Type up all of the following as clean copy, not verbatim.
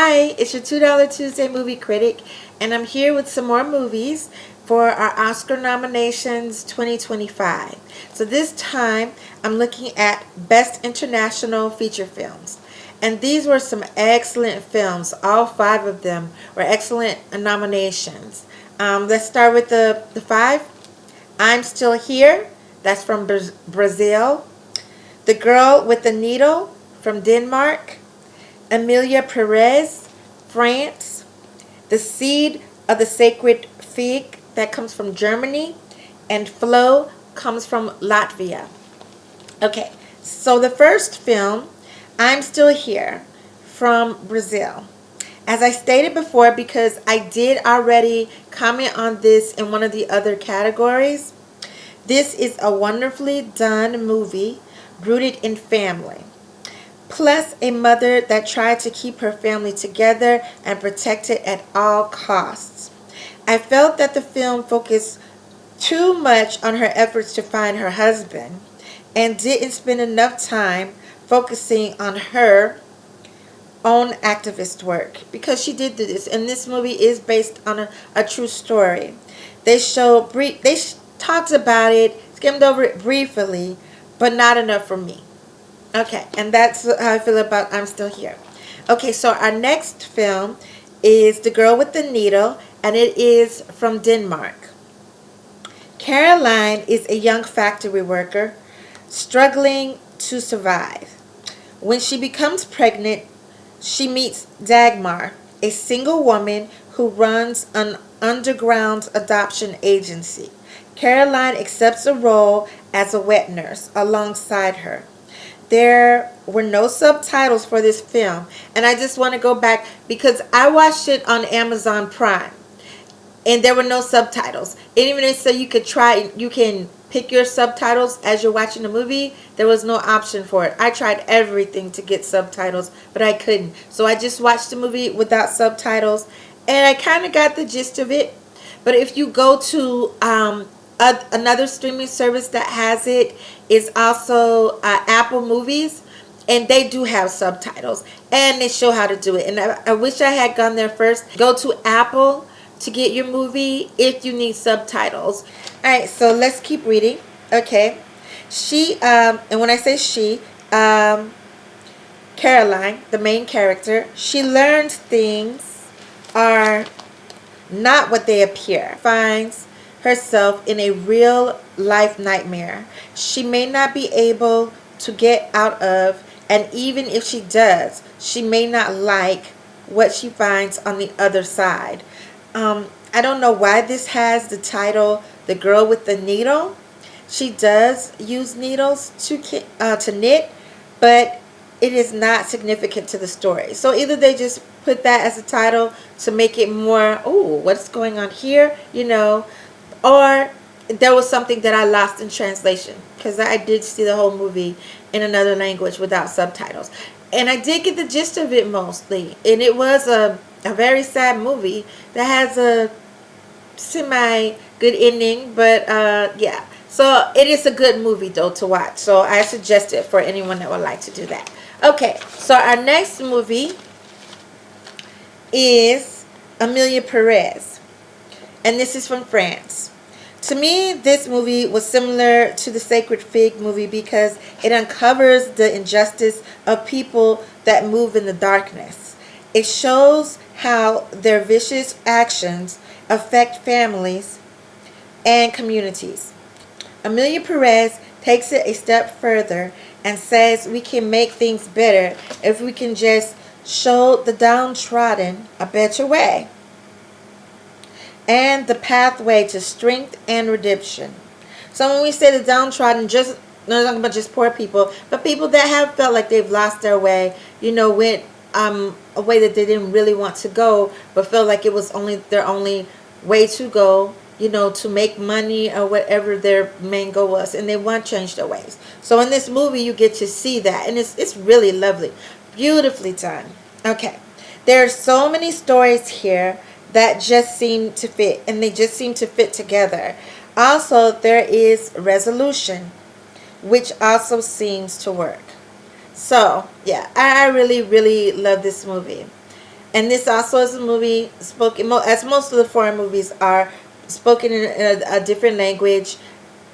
Hi, it's your $2 Tuesday movie critic, and I'm here with some more movies for our Oscar nominations 2025. So this time, I'm looking at Best International Feature Films. And these were some excellent films. All five of them were excellent nominations. Let's start with the five. I'm Still Here. That's from Brazil. The Girl with the Needle from Denmark. Emilia Perez, France. The Seed of the Sacred Fig, that comes from Germany. And Flow comes from Latvia. Okay, so the first film, I'm Still Here, from Brazil. As I stated before, because I did already comment on this in one of the other categories, this is a wonderfully done movie rooted in family. Plus a mother that tried to keep her family together and protect it at all costs. I felt that the film focused too much on her efforts to find her husband and didn't spend enough time focusing on her own activist work, because she did do this, and this movie is based on a true story. They talked about it, skimmed over it briefly, but not enough for me. Okay, and that's how I feel about I'm Still Here. Okay, so our next film is The Girl with the Needle, and it is from Denmark. Caroline is a young factory worker struggling to survive. When she becomes pregnant, she meets Dagmar, a single woman who runs an underground adoption agency. Caroline accepts a role as a wet nurse alongside her. There were no subtitles for this film, and I just want to go back because I watched it on Amazon Prime, and there were no subtitles. And even if so, you can pick your subtitles as you're watching the movie. There was no option for it. I tried everything to get subtitles, but I couldn't. So I just watched the movie without subtitles, and I kind of got the gist of it. But if you go to another streaming service that has it is also Apple Movies, and they do have subtitles, and they show how to do it. And I wish I had gone there first. Go to Apple to get your movie if you need subtitles. All right, so let's keep reading. Okay, and when I say she, Caroline, the main character, she learns things are not what they appear. Finds herself in a real life nightmare she may not be able to get out of, and even if she does, she may not like what she finds on the other side. I don't know why this has the title The Girl with the Needle. She does use needles to knit, but it is not significant to the story. So either they just put that as a title to make it more, oh, what's going on here, or there was something that I lost in translation, because I did see the whole movie in another language without subtitles. And I did get the gist of it mostly. And it was a very sad movie that has a semi-good ending, but yeah. So it is a good movie, though, to watch. So I suggest it for anyone that would like to do that. Okay, so our next movie is Emilia Perez, and this is from France. To me, this movie was similar to the Sacred Fig movie because it uncovers the injustice of people that move in the darkness. It shows how their vicious actions affect families and communities. Emilia Perez takes it a step further and says we can make things better if we can just show the downtrodden a better way and the pathway to strength and redemption. So when we say the downtrodden, just not talking about just poor people, but people that have felt like they've lost their way, went a way that they didn't really want to go, but felt like it was only their only way to go, to make money or whatever their main goal was, and they want to change their ways. So in this movie, you get to see that, and it's really lovely, beautifully done. Okay, there are so many stories here that just seem to fit, and they just seem to fit together. Also, there is resolution, which also seems to work. So, yeah, I really, really love this movie. And this also is a movie spoken, as most of the foreign movies are, spoken in a different language,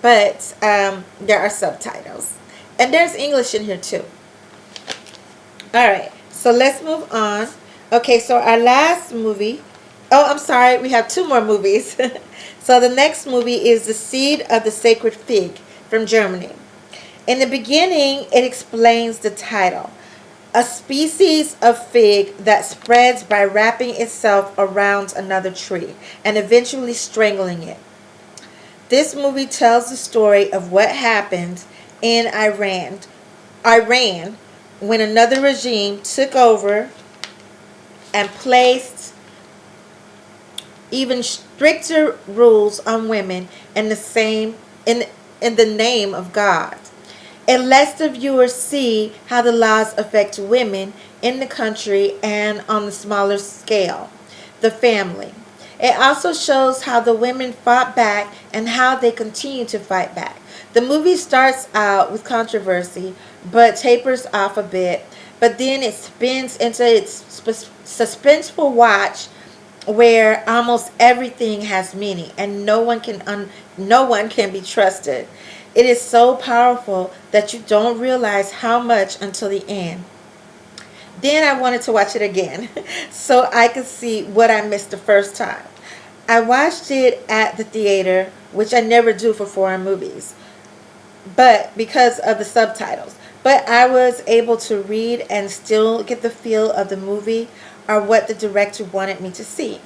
but there are subtitles. And there's English in here too. All right, so let's move on. Okay, so our last movie. Oh, I'm sorry, we have two more movies. So the next movie is The Seed of the Sacred Fig from Germany. In the beginning, it explains the title. A species of fig that spreads by wrapping itself around another tree and eventually strangling it. This movie tells the story of what happened in Iran when another regime took over and placed even stricter rules on women in the name of God. It lets the viewer see how the laws affect women in the country and on the smaller scale, the family. It also shows how the women fought back and how they continue to fight back. The movie starts out with controversy, but tapers off a bit, but then it spins into its suspenseful watch where almost everything has meaning and no one can be trusted. It is so powerful that you don't realize how much until the end. Then I wanted to watch it again so I could see what I missed the first time. I watched it at the theater, which I never do for foreign movies, but because of the subtitles. But I was able to read and still get the feel of the movie or what the director wanted me to see.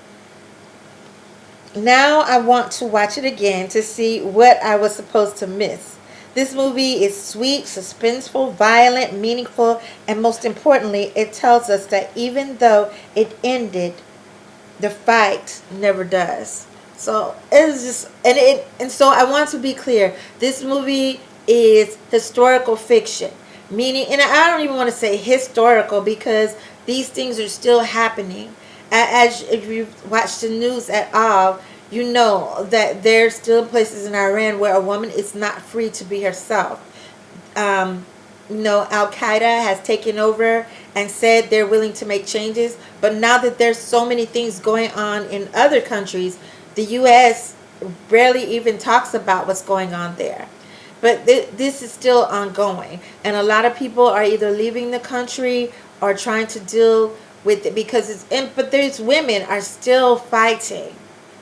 Now I want to watch it again to see what I was supposed to miss. This movie is sweet, suspenseful, violent, meaningful, and most importantly, it tells us that even though it ended, the fight never does. So it is just, and so I want to be clear. This movie is historical fiction, meaning, and I don't even want to say historical because these things are still happening. As if you watch the news at all, you know that there's still places in Iran where a woman is not free to be herself. Um, Al Qaeda has taken over and said they're willing to make changes, but now that there's so many things going on in other countries, the U.S. barely even talks about what's going on there. But this is still ongoing, and a lot of people are either leaving the country or trying to deal with it because but there's women are still fighting.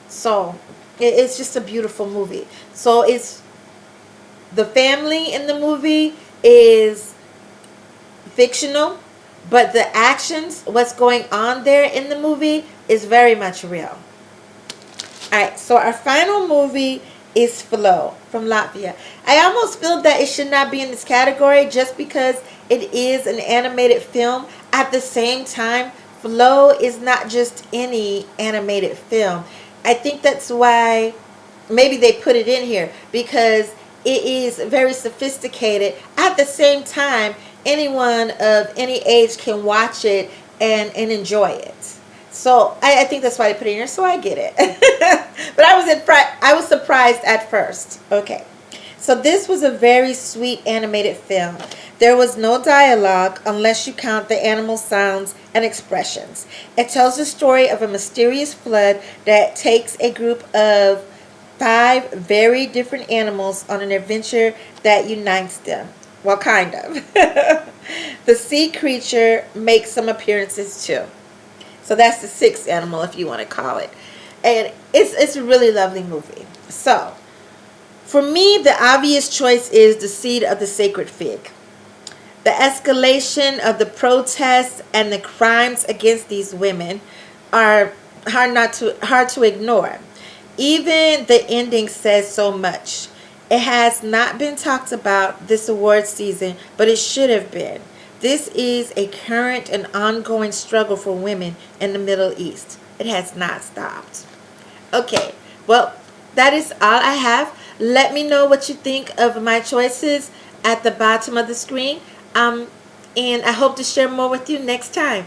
So it's just a beautiful movie. So it's the family in the movie is fictional, but the actions, what's going on there in the movie is very much real. Alright, so our final movie is Flow from Latvia. I almost feel that it should not be in this category just because it is an animated film. At the same time, Flow is not just any animated film. I think that's why maybe they put it in here because it is very sophisticated. At the same time, anyone of any age can watch it and enjoy it. So I think that's why I put it in here. So I get it. But I was surprised at first. Okay. So this was a very sweet animated film. There was no dialogue unless you count the animal sounds and expressions. It tells the story of a mysterious flood that takes a group of 5 very different animals on an adventure that unites them. Well, kind of. The sea creature makes some appearances too. So that's the 6th animal, if you want to call it. And it's a really lovely movie. So, for me, the obvious choice is The Seed of the Sacred Fig. The escalation of the protests and the crimes against these women are hard to ignore. Even the ending says so much. It has not been talked about this award season, but it should have been. This is a current and ongoing struggle for women in the Middle East. It has not stopped. Okay, well, that is all I have. Let me know what you think of my choices at the bottom of the screen. And I hope to share more with you next time.